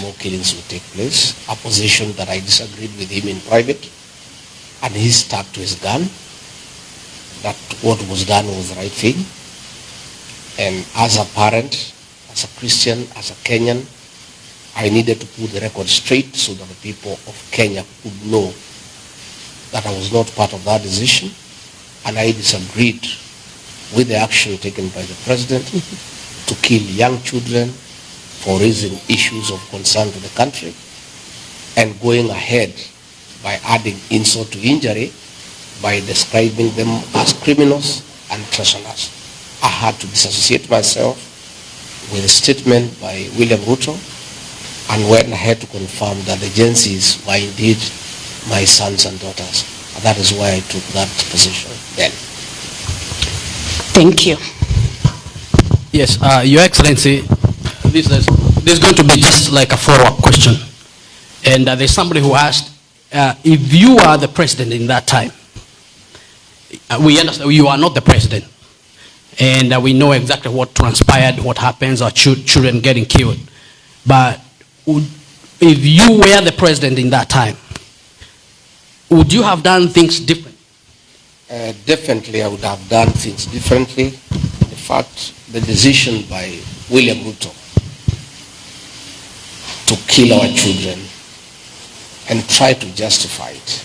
more killings will take place. A position that I disagreed with him in private, and he stuck to his gun, that what was done was the right thing. And as a parent, as a Christian, as a Kenyan, I needed to put the record straight so that the people of Kenya could know that I was not part of that decision, and I disagreed with the action taken by the president to kill young children for raising issues of concern to the country, and going ahead by adding insult to injury by describing them as criminals and treasoners. I had to disassociate myself with a statement by William Ruto and went ahead to confirm that the agencies were indeed my sons and daughters. And that is why I took that position then. Thank you. Yes, Your Excellency, this is going to be just like a follow-up question. And there's somebody who asked, if you are the president in that time, we understand you are not the president, and we know exactly what transpired, what happens, our children getting killed. But if you were the president in that time, would you have done things different? Definitely, I would have done things differently. In fact, the decision by William Ruto to kill our children and try to justify it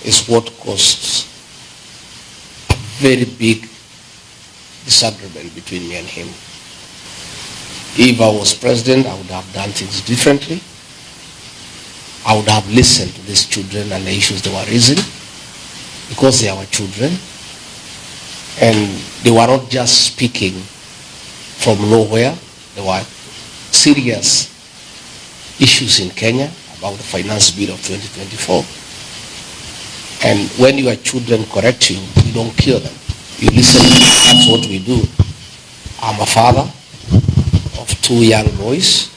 is what caused a very big disagreement between me and him. If I was president, I would have done things differently. I would have listened to these children and the issues they were raising, because they are our children, and they were not just speaking from nowhere. There were serious issues in Kenya about the finance bill of 2024. And when your children correct you, you don't kill them. You listen. That's what we do. I'm a father of 2 young boys,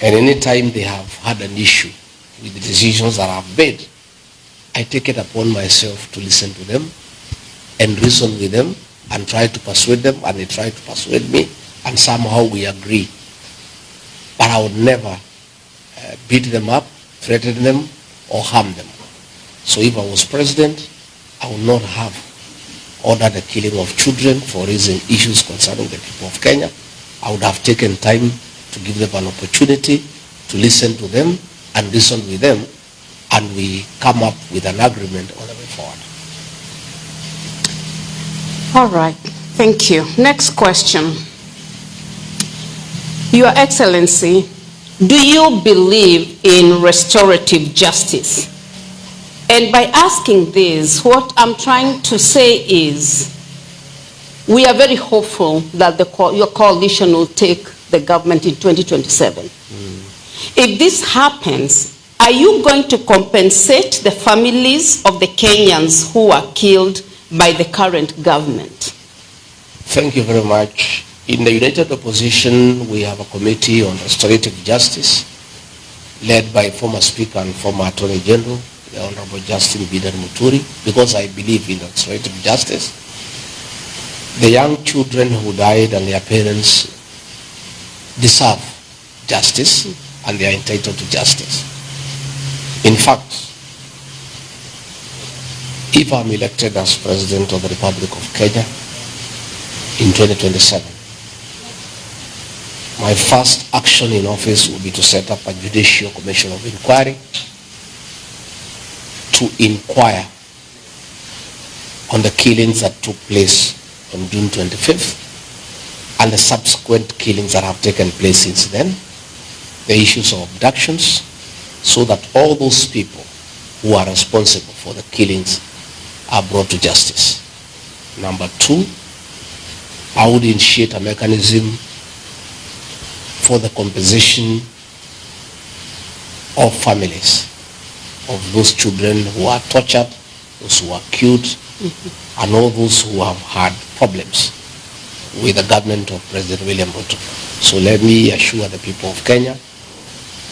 and anytime they have had an issue with the decisions that I've made, I take it upon myself to listen to them and reason with them and try to persuade them, and they try to persuade me, and somehow we agree. But I would never beat them up, threaten them, or harm them. So if I was president, I would not have ordered the killing of children for raising issues concerning the people of Kenya. I would have taken time to give them an opportunity to listen to them and reason with them, and we come up with an agreement on the way forward. All right, thank you. Next question. Your Excellency, do you believe in restorative justice? And by asking this, what I'm trying to say is, we are very hopeful that your coalition will take the government in 2027. If this happens, are you going to compensate the families of the Kenyans who are killed by the current government? Thank you very much. In the United Opposition, we have a committee on restorative justice led by former Speaker and former Attorney General, the Honorable Justin Bidan Muturi, because I believe in restorative justice. The young children who died and their parents deserve justice, and they are entitled to justice. In fact, if I'm elected as President of the Republic of Kenya in 2027, my first action in office will be to set up a judicial commission of inquiry to inquire on the killings that took place on June 25th and the subsequent killings that have taken place since then, the issues of abductions, so that all those people who are responsible for the killings are brought to justice. Number 2, I would initiate a mechanism for the compensation of families of those children who are tortured, those who are killed, and all those who have had problems with the government of President William Ruto. So let me assure the people of Kenya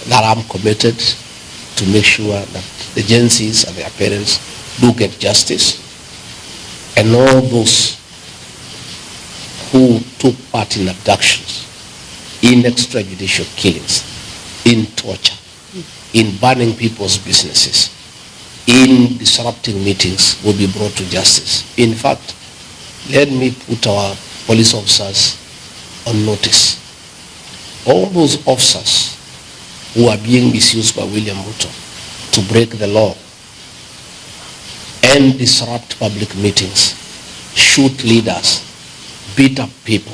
that I'm committed to make sure that the agencies and their parents do get justice, and all those who took part in abductions, in extrajudicial killings, in torture, in burning people's businesses, in disrupting meetings will be brought to justice. In fact, let me put our police officers on notice. All those officers who are being misused by William Ruto to break the law and disrupt public meetings, shoot leaders, beat up people,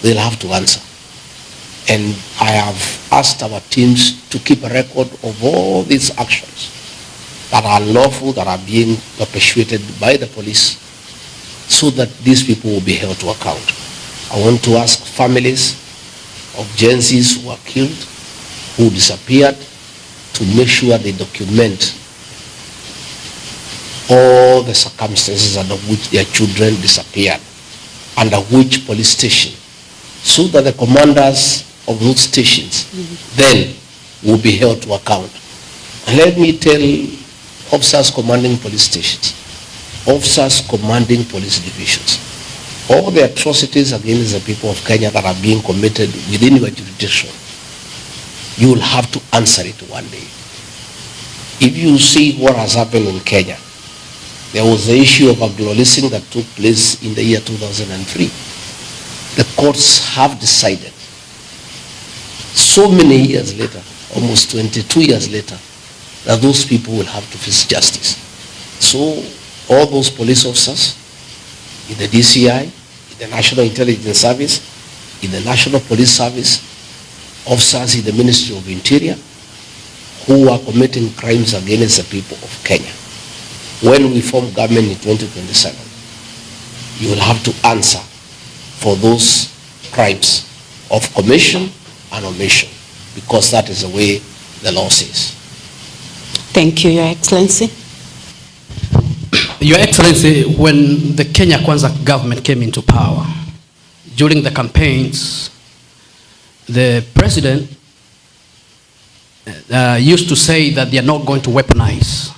they'll have to answer. And I have asked our teams to keep a record of all these actions that are lawful, that are being perpetuated by the police, so that these people will be held to account. I want to ask families of Gen Zs who are killed, who disappeared, to make sure they document all the circumstances under which their children disappeared, under which police station, so that the commanders of those stations then will be held to account. And let me tell officers commanding police stations, officers commanding police divisions, all the atrocities against the people of Kenya that are being committed within your jurisdiction, you will have to answer it one day. If you see what has happened in Kenya, there was the issue of aglo-leasing that took place in the year 2003. The courts have decided, so many years later, almost 22 years later, that those people will have to face justice. So all those police officers in the DCI, in the National Intelligence Service, in the National Police Service, officers in the Ministry of Interior, who are committing crimes against the people of Kenya, when we form government in 2027, you will have to answer for those crimes of commission and omission, because that is the way the law says. Thank you, Your Excellency. Your Excellency, when the Kenya Kwanza government came into power, during the campaigns, the president used to say that they are not going to weaponize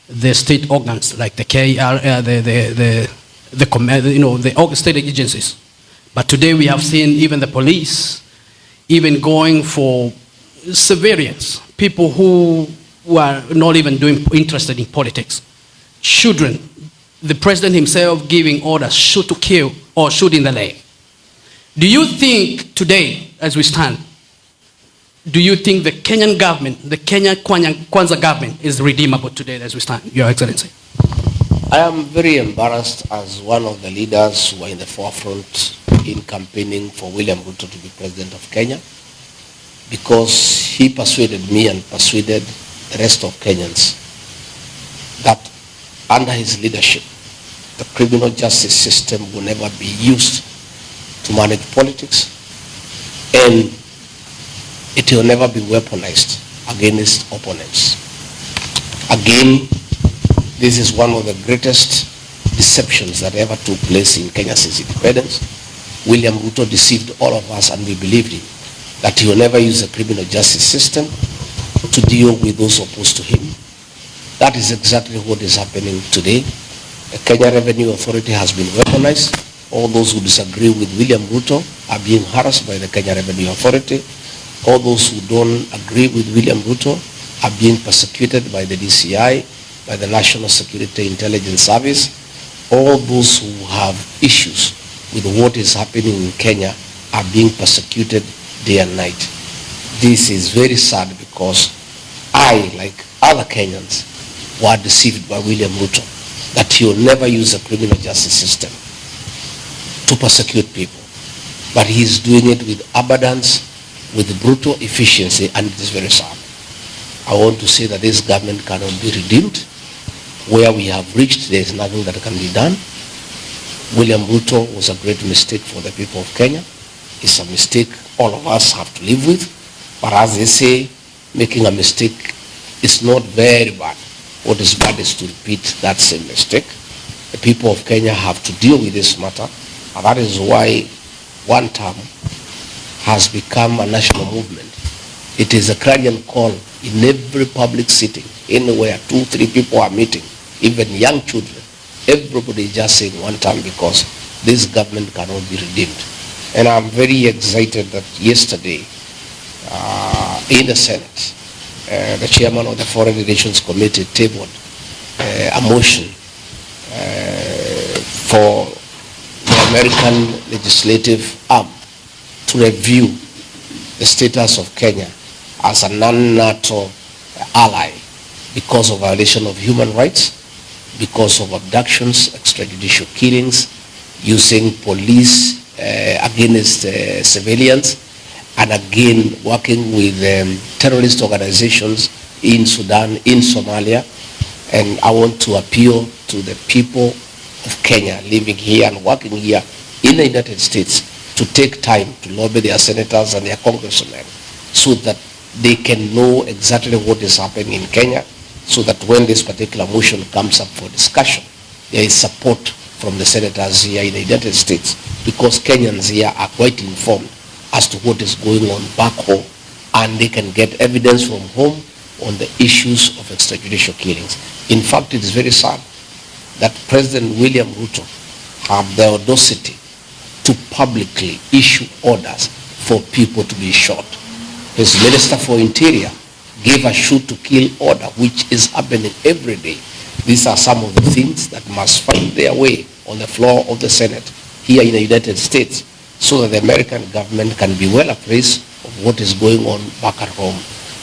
the state organs like the KR, the state agencies. But today we have seen even the police even going for civilians, people who are not even interested in politics. Children, the president himself giving orders, shoot to kill or shoot in the leg. Do you think today, as we stand, do you think the Kenyan government, the Kenya Kwanza government is redeemable today as we stand, Your Excellency? I am very embarrassed as one of the leaders who are in the forefront in campaigning for William Ruto to be president of Kenya, because he persuaded me and persuaded the rest of Kenyans that under his leadership, the criminal justice system will never be used to manage politics, and it will never be weaponized against opponents. Again, this is one of the greatest deceptions that ever took place in Kenya since independence. William Ruto deceived all of us, and we believed him, that he will never use the criminal justice system to deal with those opposed to him. That is exactly what is happening today. The Kenya Revenue Authority has been weaponized. All those who disagree with William Ruto are being harassed by the Kenya Revenue Authority. All those who don't agree with William Ruto are being persecuted by the DCI, by the National Security Intelligence Service. All those who have issues with what is happening in Kenya are being persecuted day and night. This is very sad, because I, like other Kenyans, were deceived by William Ruto that he will never use the criminal justice system to persecute people. But he is doing it with abundance, with brutal efficiency, and it is very sad. I want to say that this government cannot be redeemed. Where we have reached, there is nothing that can be done. William Ruto was a great mistake for the people of Kenya. It's a mistake all of us have to live with. But as they say, making a mistake is not very bad. What is bad is to repeat that same mistake. The people of Kenya have to deal with this matter, and that is why one term has become a national movement. It is a clarion call in every public sitting, anywhere 2-3 people are meeting, even young children. Everybody is just saying one term, because this government cannot be redeemed. And I'm very excited that yesterday in the Senate, the chairman of the Foreign Relations Committee tabled a motion for the American legislative arm to review the status of Kenya as a non-NATO ally because of violation of human rights, because of abductions, extrajudicial killings, using police against civilians, and again working with terrorist organizations in Sudan, in Somalia. And I want to appeal to the people of Kenya living here and working here in the United States to take time to lobby their senators and their congressmen so that they can know exactly what is happening in Kenya, so that when this particular motion comes up for discussion, there is support from the senators here in the United States, because Kenyans here are quite informed as to what is going on back home, and they can get evidence from home on the issues of extrajudicial killings. In fact, it is very sad that President William Ruto have the audacity to publicly issue orders for people to be shot. His Minister for Interior gave a shoot to kill order, which is happening every day. These are some of the things that must find their way on the floor of the Senate here in the United States, so that the American government can be well apprised of what is going on back at home.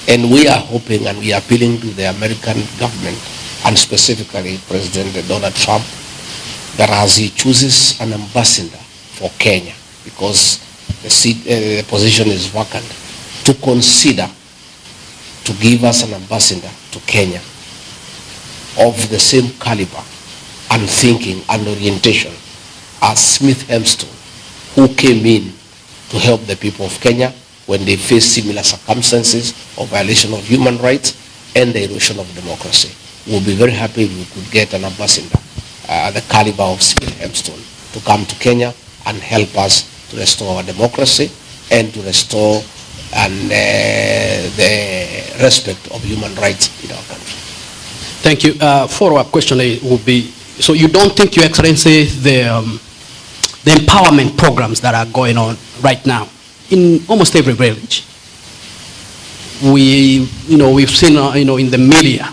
And we are hoping and we are appealing to the American government, and specifically President Donald Trump, that as he chooses an ambassador for Kenya, because the position is vacant, to consider to give us an ambassador to Kenya of the same caliber and thinking and orientation as Smith Hempstone, who came in to help the people of Kenya when they face similar circumstances of violation of human rights and the erosion of democracy. We'll be very happy if we could get an ambassador, the caliber of Smith Hempstone, to come to Kenya and help us to restore our democracy and to restore the respect of human rights in our country. Thank you. Follow-up question would be, so you don't think, Your Excellency, the empowerment programs that are going on right now in almost every village, we've seen, in the media,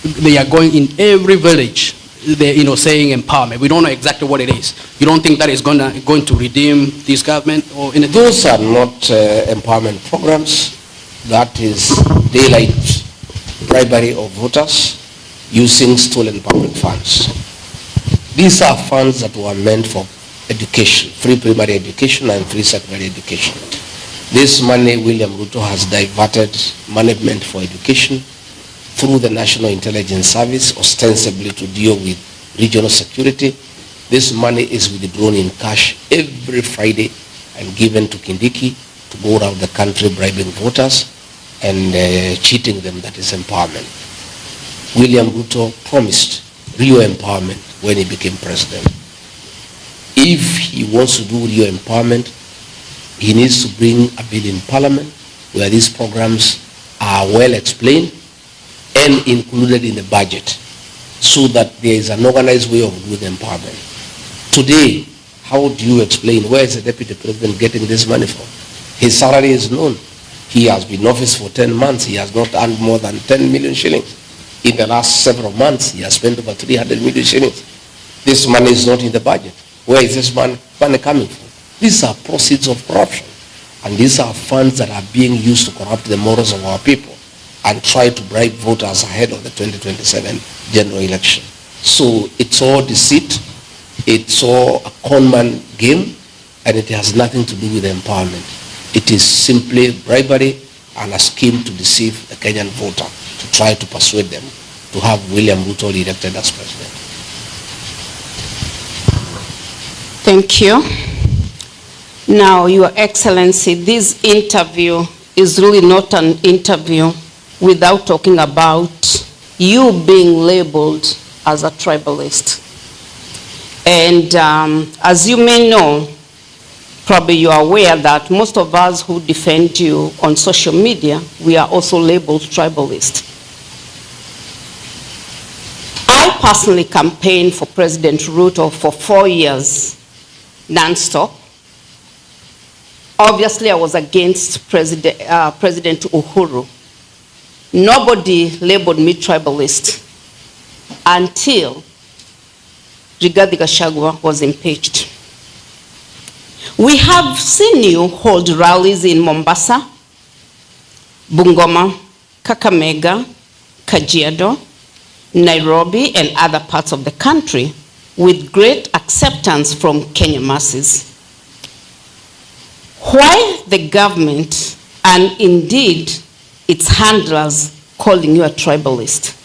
they are going in every village, they're, saying empowerment. We don't know exactly what it is. You don't think that is going to redeem this government? Or in Those are not empowerment programs. That is daylight bribery of voters using stolen public funds. These are funds that were meant for education, free primary education and free secondary education. This money, William Ruto has diverted management for education through the National Intelligence Service, ostensibly to deal with regional security. This money is withdrawn in cash every Friday and given to Kindiki to go around the country bribing voters and cheating them. That is empowerment. William Ruto promised real empowerment when he became president. If he wants to do real empowerment, he needs to bring a bill in Parliament where these programs are well explained and included in the budget, so that there is an organized way of doing empowerment. Today, how do you explain where is the Deputy President getting this money from? His salary is known. He has been in office for 10 months. He has not earned more than 10 million shillings. In the last several months, he has spent over 300 million shillings. This money is not in the budget. Where is this money coming from? These are proceeds of corruption. And these are funds that are being used to corrupt the morals of our people and try to bribe voters ahead of the 2027 general election. So it's all deceit, it's all a conman game, and it has nothing to do with empowerment. It is simply bribery and a scheme to deceive the Kenyan voter, to try to persuade them to have William Ruto elected as president. Thank you. Now, Your Excellency, this interview is really not an interview without talking about you being labeled as a tribalist. And as you may know, probably you are aware that most of us who defend you on social media, we are also labeled tribalist. I personally campaigned for President Ruto for 4 years, non-stop, obviously I was against President Uhuru. Nobody labeled me tribalist until Rigathi Gachagua was impeached. We have seen you hold rallies in Mombasa, Bungoma, Kakamega, Kajiado, Nairobi, and other parts of the country with great acceptance from Kenyan masses. Why the government, and indeed its handlers, calling you a tribalist?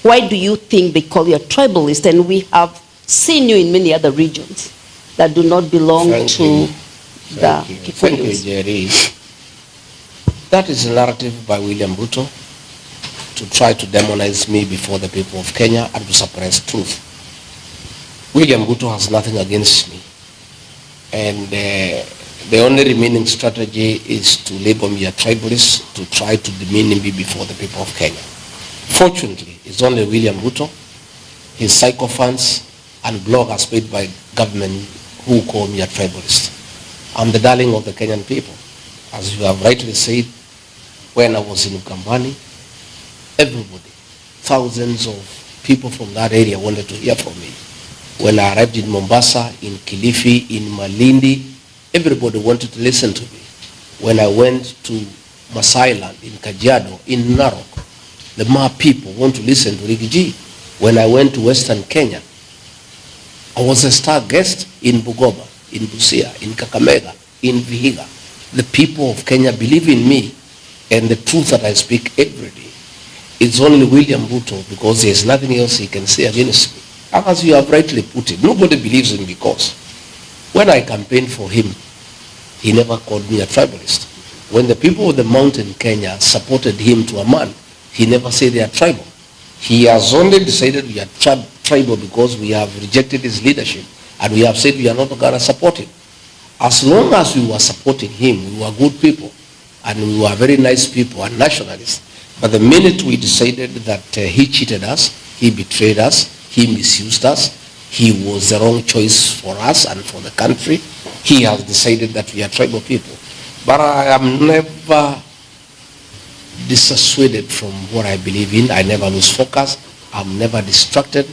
Why do you think they call you a tribalist? And we have seen you in many other regions that do not belong to the Kikuyus. Thank you, Jerry. That is a narrative by William Ruto to try to demonize me before the people of Kenya and to suppress truth. William Ruto has nothing against me. And the only remaining strategy is to label me a tribalist, to try to demean me before the people of Kenya. Fortunately, it's only William Ruto, his sycophants, and bloggers paid by government who call me a tribalist. I'm the darling of the Kenyan people. As you have rightly said, when I was in Ukambani, everybody, thousands of people from that area wanted to hear from me. When I arrived in Mombasa, in Kilifi, in Malindi, everybody wanted to listen to me. When I went to Masai Land, in Kajiado, in Narok, the Maa people want to listen to Riggy G. When I went to Western Kenya, I was a star guest in Bugoba, in Busia, in Kakamega, in Vihiga. The people of Kenya believe in me and the truth that I speak every day. It's only William Ruto because there's nothing else he can say against me. As you have rightly put it, nobody believes him because when I campaigned for him, he never called me a tribalist. When the people of the mountain Kenya supported him to a man, he never said they are tribal. He has only decided we are tribal because we have rejected his leadership and we have said we are not going to support him. As long as we were supporting him, we were good people and we were very nice people and nationalists. But the minute we decided that he cheated us, he betrayed us, he misused us, he was the wrong choice for us and for the country, he has decided that we are tribal people. But I am never dissuaded from what I believe in. I never lose focus. I'm never distracted.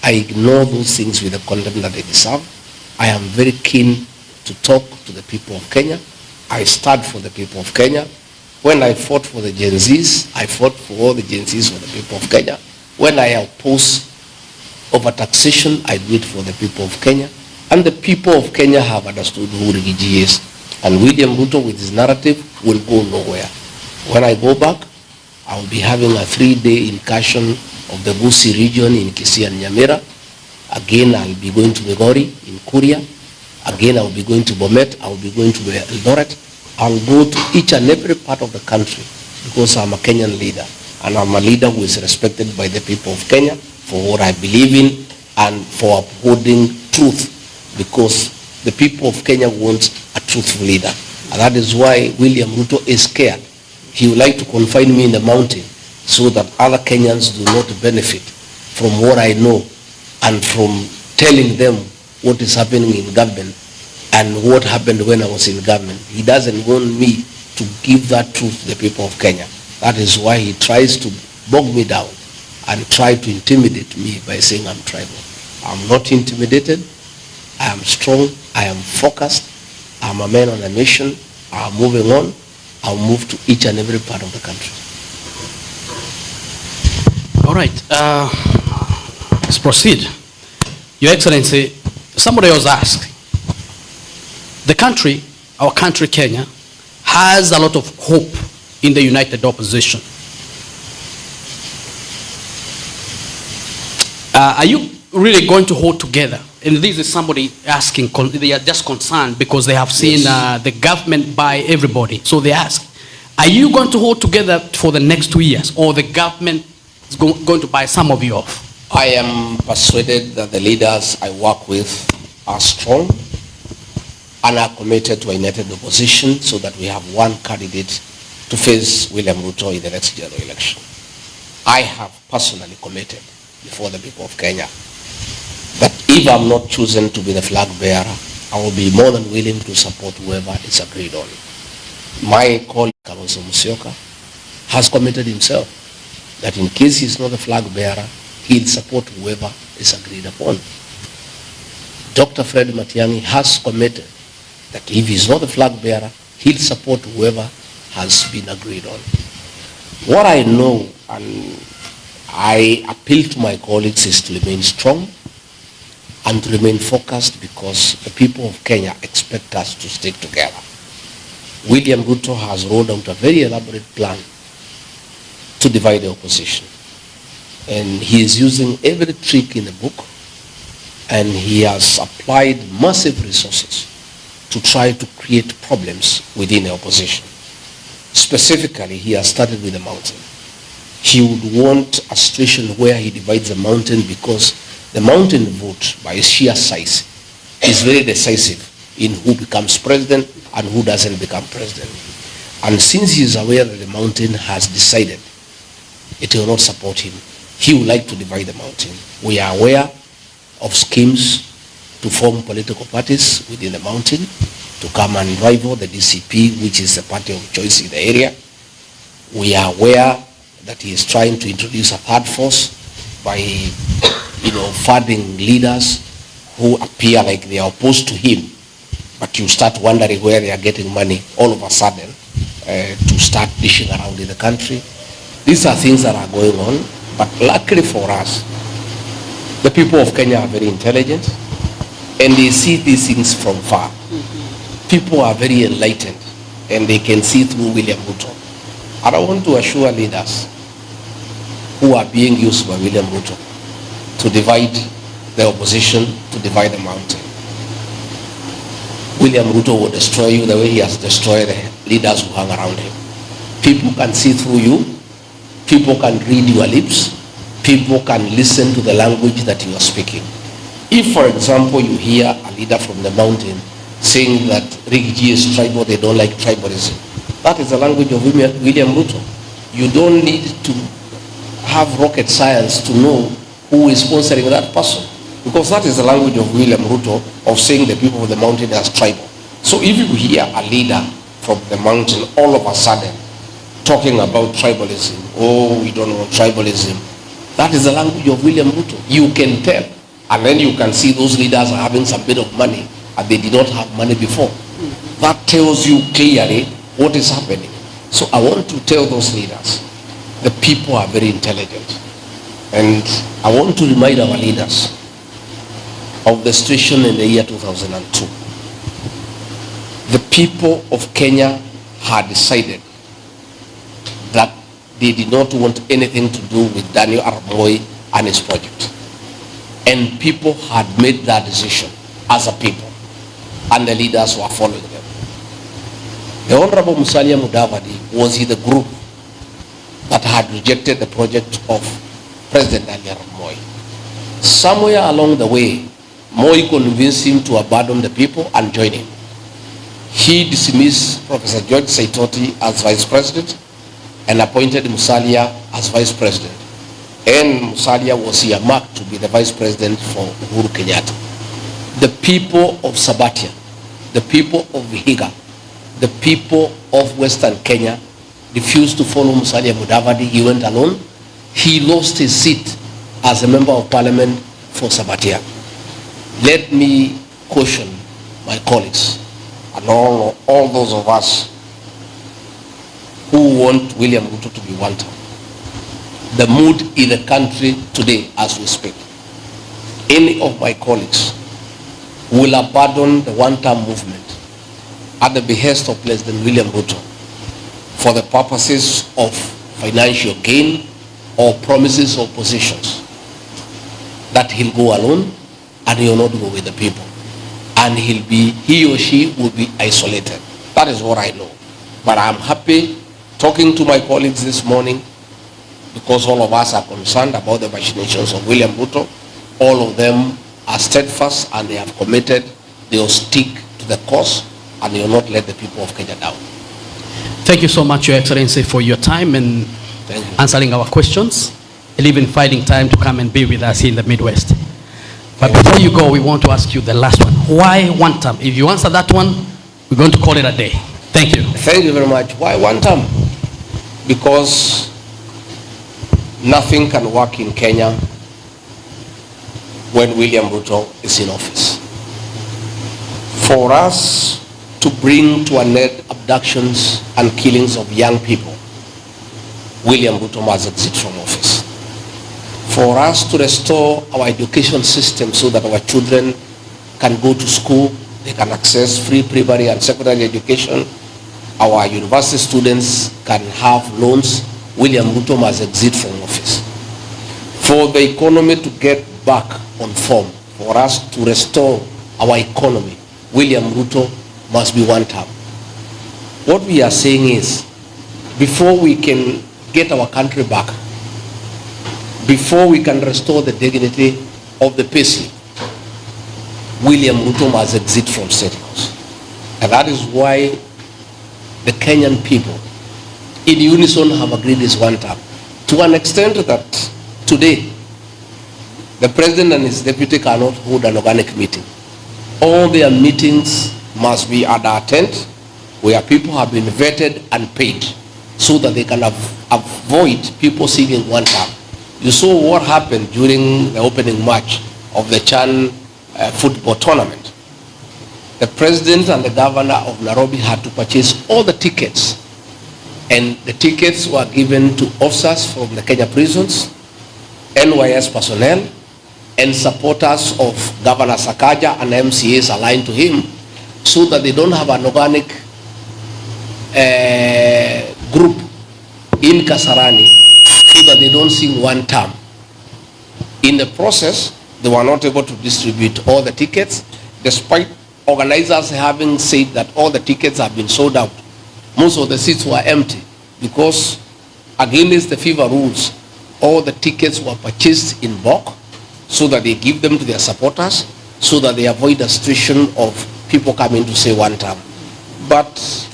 I ignore those things with the contempt that they deserve. I am very keen to talk to the people of Kenya. I stand for the people of Kenya. When I fought for the Gen Zs, I fought for all the Gen Zs for the people of Kenya. When I oppose over taxation, I do it for the people of Kenya. And the people of Kenya have understood who Riggy G is. And William Ruto with his narrative will go nowhere. When I go back, I will be having a 3-day incursion of the Busi region in Kisii and Nyamira. Again, I will be going to Migori in Kuria. Again, I will be going to Bomet. I will be going to Eldoret. I will go to each and every part of the country because I'm a Kenyan leader. And I'm a leader who is respected by the people of Kenya for what I believe in and for upholding truth, because the people of Kenya want a truthful leader. And that is why William Ruto is scared. He would like to confine me in the mountain so that other Kenyans do not benefit from what I know and from telling them what is happening in government and what happened when I was in government. He doesn't want me to give that truth to the people of Kenya. That is why he tries to bog me down and try to intimidate me by saying I'm tribal. I'm not intimidated. I am strong. I am focused. I'm a man on a mission. I'm moving on. I'll move to each and every part of the country. All right. Let's proceed. Your Excellency, somebody was asked, the country, our country, Kenya, has a lot of hope in the united opposition. Are you really going to hold together? And this is somebody asking, they are just concerned because they have seen the government buy everybody. So they ask, are you going to hold together for the next 2 years, or the government is going to buy some of you off? I am persuaded that the leaders I work with are strong and are committed to a united opposition so that we have one candidate to face William Ruto in the next general election. I have personally committed before the people of Kenya that if I'm not chosen to be the flag bearer, I will be more than willing to support whoever is agreed on. My colleague, Kalonzo Musyoka, has committed himself that in case he is not the flag bearer, he'll support whoever is agreed upon. Dr. Fred Matiang'i has committed that if he's not the flag bearer, he'll support whoever has been agreed on. What I know, and I appeal to my colleagues, is to remain strong and to remain focused, because the people of Kenya expect us to stick together. William Ruto has rolled out a very elaborate plan to divide the opposition. And he is using every trick in the book, and he has applied massive resources to try to create problems within the opposition. Specifically, he has started with the mountain. He would want a situation where he divides the mountain, because the mountain vote, by sheer size, is very decisive in who becomes president and who doesn't become president. And since he is aware that the mountain has decided it will not support him, he would like to divide the mountain. We are aware of schemes to form political parties within the mountain to come and rival the DCP, which is the party of choice in the area. We are aware that he is trying to introduce a third force by, funding leaders who appear like they are opposed to him, but you start wondering where they are getting money all of a sudden to start dishing around in the country. These are things that are going on, but luckily for us, the people of Kenya are very intelligent and they see these things from far. People are very enlightened and they can see through William Ruto. And I want to assure leaders who are being used by William Ruto to divide the opposition, to divide the mountain. William Ruto will destroy you the way he has destroyed the leaders who hang around him. People can see through you. People can read your lips. People can listen to the language that you are speaking. If, for example, you hear a leader from the mountain saying that Rigiji is tribal, they don't like tribalism, that is the language of William Ruto. You don't need to have rocket science to know who is sponsoring that person, because that is the language of William Ruto of saying the people of the mountain as tribal. So if you hear a leader from the mountain all of a sudden talking about tribalism, oh, we don't want tribalism, that is the language of William Ruto. You can tell, and then you can see those leaders are having some bit of money and they did not have money before. That tells you clearly what is happening. So I want to tell those leaders, the people are very intelligent. And I want to remind our leaders of the situation in the year 2002. The people of Kenya had decided that they did not want anything to do with Daniel Arap Moi and his project. And people had made that decision as a people, and the leaders were following them. The Honorable Musalia Mudavadi was in the group that had rejected the project of President Daniel Arap Moi. Somewhere along the way, Moi convinced him to abandon the people and join him. He dismissed Professor George Saitoti as vice president and appointed Musalia as vice president. And Musalia was earmarked to be the vice president for Uhuru Kenyatta. The people of Sabatia, the people of Vihiga, the people of Western Kenya refused to follow Musalia Mudavadi. He went alone. He lost his seat as a member of parliament for Sabatia. Let me caution my colleagues and all those of us who want William Ruto to be wanted. The mood in the country today as we speak, any of my colleagues will abandon the one-term movement at the behest of President William Ruto for the purposes of financial gain or promises or positions, that he'll go alone and he'll not go with the people, and he or she will be isolated. That is what I know. But I'm happy talking to my colleagues this morning, because all of us are concerned about the machinations of William Ruto. All of them are steadfast and they have committed, they will stick to the cause and they will not let the people of Kenya down. Thank you so much, Your Excellency, for your time and answering our questions, and even finding time to come and be with us here in the Midwest. But before you go, we want to ask you the last one. Why one term? If you answer that one, we're going to call it a day. Thank you. Thank you very much. Why one term? Because nothing can work in Kenya when William Ruto is in office. For us to bring to an end abductions and killings of young people, William Ruto must exit from office. For us to restore our education system so that our children can go to school, they can access free primary and secondary education, our university students can have loans, William Ruto must exit from office. For the economy to get back on form, for us to restore our economy, William Ruto must be one term. What we are saying is, before we can get our country back, before we can restore the dignity of the person, William Ruto must exit from State House. And that is why the Kenyan people in unison have agreed this one term. To an extent that today, the president and his deputy cannot hold an organic meeting. All their meetings must be at our tent where people have been vetted and paid so that they can avoid people seeing one term. You saw what happened during the opening match of the Chan football tournament. The president and the governor of Nairobi had to purchase all the tickets, and the tickets were given to officers from the Kenya prisons, NYS personnel, and supporters of Governor Sakaja and MCAs aligned to him, so that they don't have an organic group in Kasarani, so that they don't sing one term. In the process, they were not able to distribute all the tickets, despite organizers having said that all the tickets have been sold out. Most of the seats were empty because, against the FIFA rules, all the tickets were purchased in bulk so that they give them to their supporters, so that they avoid the situation of people coming to say one term. But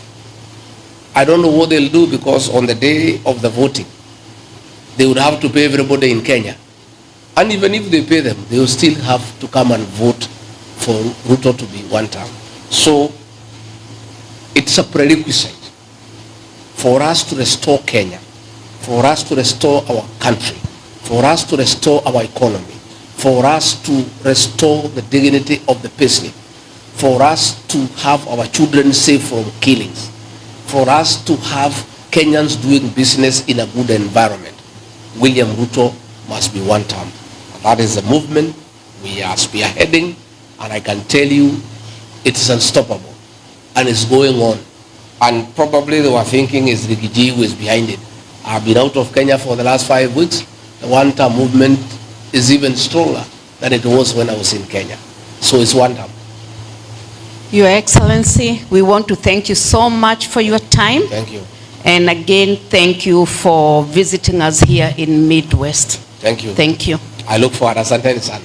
I don't know what they'll do, because on the day of the voting, they would have to pay everybody in Kenya. And even if they pay them, they will still have to come and vote for Ruto to be one term. So it's a prerequisite for us to restore Kenya, for us to restore our country, for us to restore our economy, for us to restore the dignity of the person, for us to have our children safe from killings, for us to have Kenyans doing business in a good environment. William Ruto must be one term. That is the movement we are spearheading, and I can tell you it is unstoppable and it's going on. And probably they were thinking it's Rigiji who is behind it. I've been out of Kenya for the last 5 weeks. The one term movement is even stronger than it was when I was in Kenya. So it's one term. Your Excellency, we want to thank you so much for your time. Thank you. And again, thank you for visiting us here in Midwest. Thank you. Thank you. I look forward. Asanteni sana.